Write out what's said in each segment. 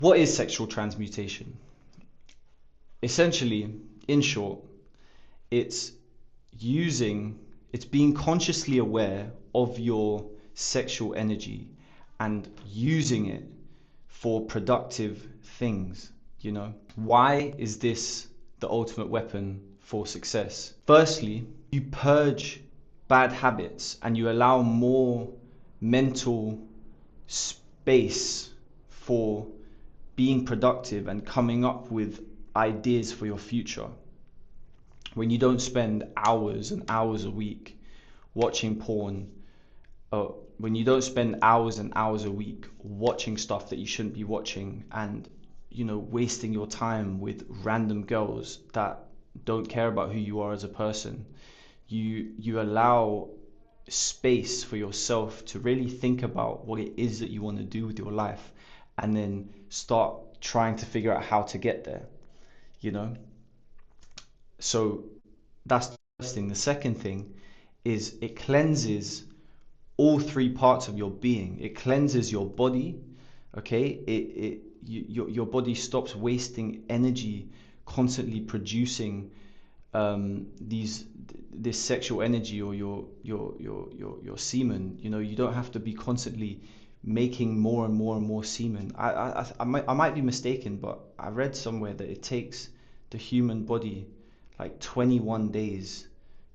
What is sexual transmutation? Essentially, in short, it's it's being consciously aware of your sexual energy and using it for productive things, you know? Why is this the ultimate weapon for success? Firstly, you purge bad habits and you allow more mental space for being productive and coming up with ideas for your future. When you don't spend hours and hours a week watching porn, when you don't spend hours and hours a week watching stuff that you shouldn't be watching, and wasting your time with random girls that don't care about who you are as a person, you allow space for yourself to really think about what it is that you want to do with your life, and then start trying to figure out how to get there, you know? So that's the first thing. The second thing is it cleanses all three parts of your being. It cleanses your body, okay? Your body stops wasting energy constantly producing this sexual energy, or your semen. You don't have to be constantly making more and more and more semen. I might be mistaken, but I read somewhere that it takes the human body like 21 days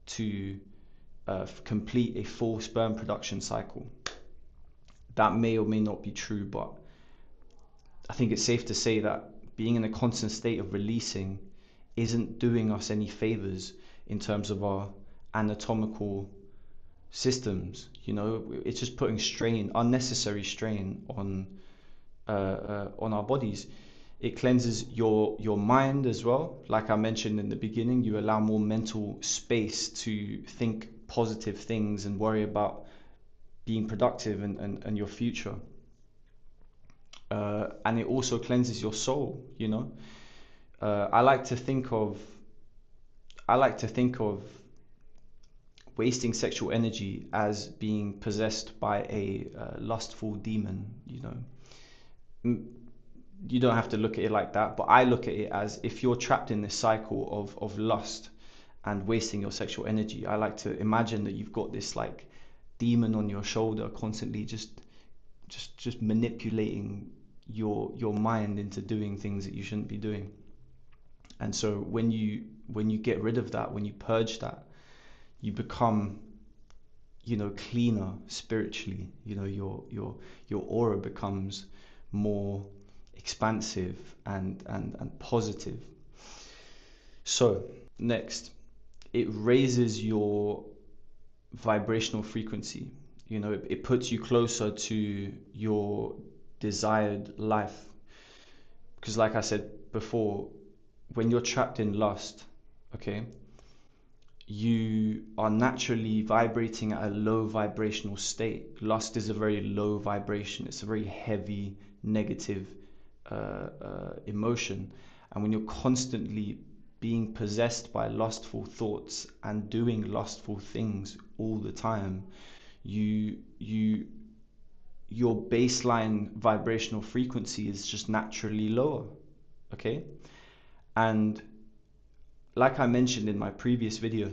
to complete a full sperm production cycle. That may or may not be true, but I think it's safe to say that being in a constant state of releasing isn't doing us any favors in terms of our anatomical systems. It's just putting strain, unnecessary strain on our bodies. It cleanses your mind as well. Like I mentioned in the beginning, you allow more mental space to think positive things and worry about being productive and your future. And it also cleanses your soul. I like to think of wasting sexual energy as being possessed by a lustful demon. You don't have to look at it like that, but I look at it as, if you're trapped in this cycle of lust and wasting your sexual energy, I like to imagine that you've got this like demon on your shoulder, constantly just manipulating your mind into doing things that you shouldn't be doing. And so when you get rid of that, when you purge that, you become cleaner spiritually. Your aura becomes more expansive and positive. So next, it raises your vibrational frequency. It puts you closer to your desired life, because like I said before, when you're trapped in lust, okay, you are naturally vibrating at a low vibrational state. Lust is a very low vibration. It's a very heavy, negative emotion. And when you're constantly being possessed by lustful thoughts and doing lustful things all the time, your baseline vibrational frequency is just naturally lower, okay? And like I mentioned in my previous video,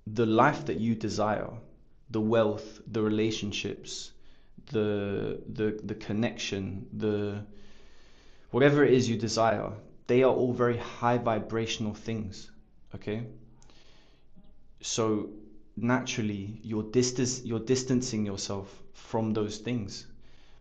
the life that you desire, the wealth, the relationships, the connection, whatever it is you desire, they are all very high vibrational things, okay? So naturally you're distancing yourself from those things,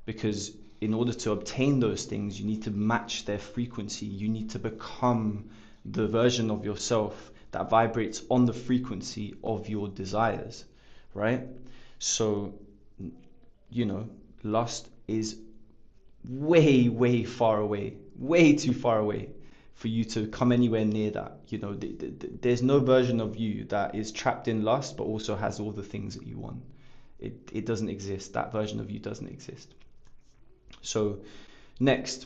because in order to obtain those things, you need to match their frequency. You need to become the version of yourself that vibrates on the frequency of your desires, right? So, lust is way far away, way too far away for you to come anywhere near that. There's no version of you that is trapped in lust but also has all the things that you want. It doesn't exist. That version of you doesn't exist. So next,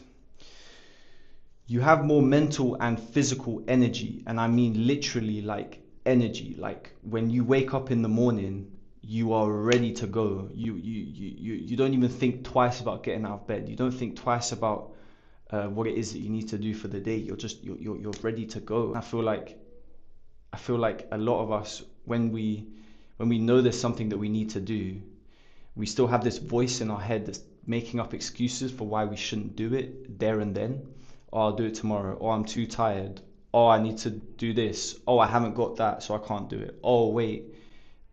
you have more mental and physical energy, and I mean literally like energy. Like when you wake up in the morning, you are ready to go. You don't even think twice about getting out of bed. You don't think twice about what it is that you need to do for the day. You're ready to go. I feel like a lot of us, when we know there's something that we need to do, we still have this voice in our head that's making up excuses for why we shouldn't do it there and then. Oh, I'll do it tomorrow. Oh, I'm too tired. Oh, I need to do this. Oh, I haven't got that, so I can't do it. Oh, wait,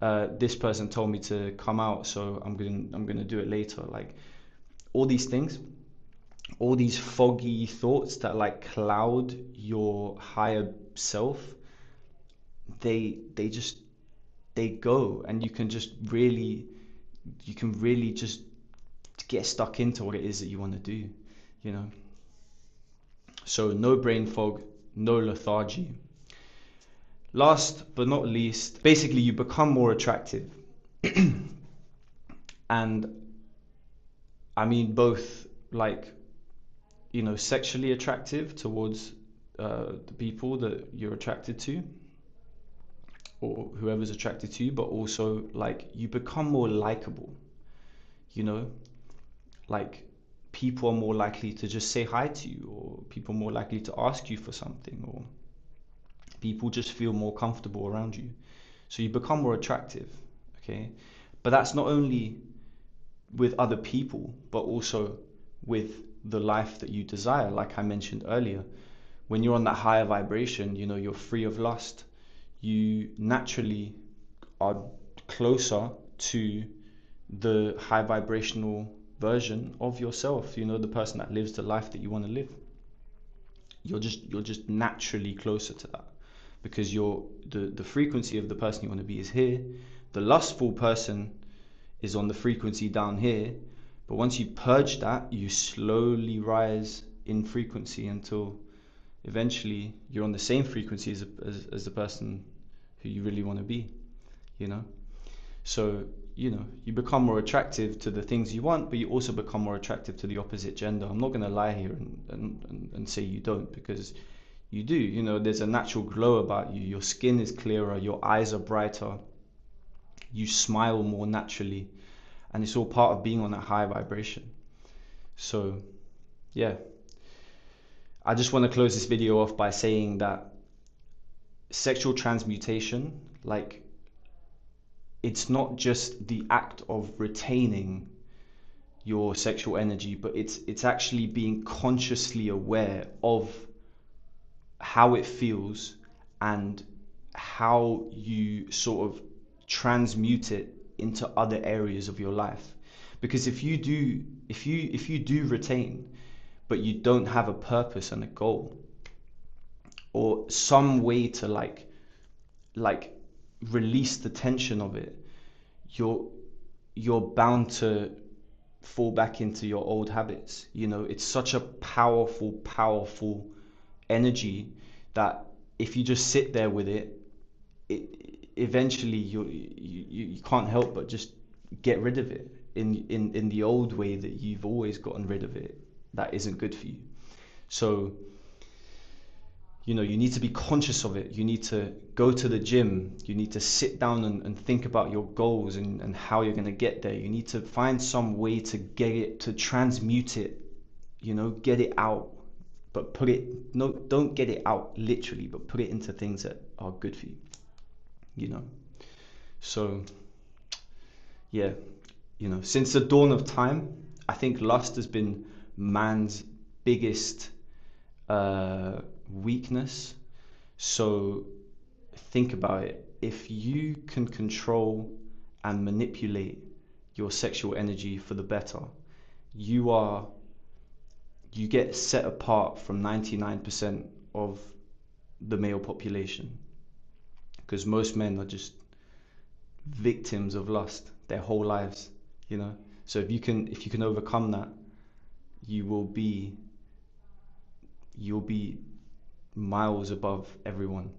this person told me to come out, so I'm gonna do it later. Like all these things, all these foggy thoughts that like cloud your higher self, they just they go, and you can really just get stuck into what it is that you want to do, you know. So no brain fog, no lethargy. Last but not least, basically you become more attractive. And I mean both, like, you know, sexually attractive towards the people that you're attracted to, or whoever's attracted to you, but also like you become more likable, you know, like people are more likely to just say hi to you, or people are more likely to ask you for something, or people just feel more comfortable around you. So you become more attractive, okay? But that's not only with other people, but also with the life that you desire. Like I mentioned earlier, when you're on that higher vibration, you know, you're free of lust, you naturally are closer to the high vibrational version of yourself, you know, the person that lives the life that you want to live. You're just naturally closer to that, because the frequency of the person you want to be is here. The lustful person is on the frequency down here, but once you purge that, you slowly rise in frequency until eventually you're on the same frequency as the person who you really want to be, you know. So, you know, you become more attractive to the things you want, but you also become more attractive to the opposite gender. I'm not going to lie here and say you don't, because you do. You know, there's a natural glow about you. Your skin is clearer, your eyes are brighter, you smile more naturally, and it's all part of being on that high vibration. So, yeah, I just want to close this video off by saying that sexual transmutation, like, it's not just the act of retaining your sexual energy, but it's actually being consciously aware of how it feels and how you sort of transmute it into other areas of your life. Because if you do retain, but you don't have a purpose and a goal, or some way to like release the tension of it, you're you're bound to fall back into your old habits. You know, it's such a powerful energy that if you just sit there with it, it eventually you can't help but just get rid of it in the old way that you've always gotten rid of it. That isn't good for you. So, you know, you need to be conscious of it. You need to go to the gym. You need to sit down and think about your goals and how you're going to get there. You need to find some way to get it, to transmute it, you know, get it out, but put it, no, don't get it out literally, but put it into things that are good for you, you know. So, yeah, you know, since the dawn of time, I think lust has been man's biggest weakness. So think about it. If you can control and manipulate your sexual energy for the better, you are you get set apart from 99% of the male population, because most men are just victims of lust their whole lives, you know. So if you can overcome that, you will be you'll be miles above everyone.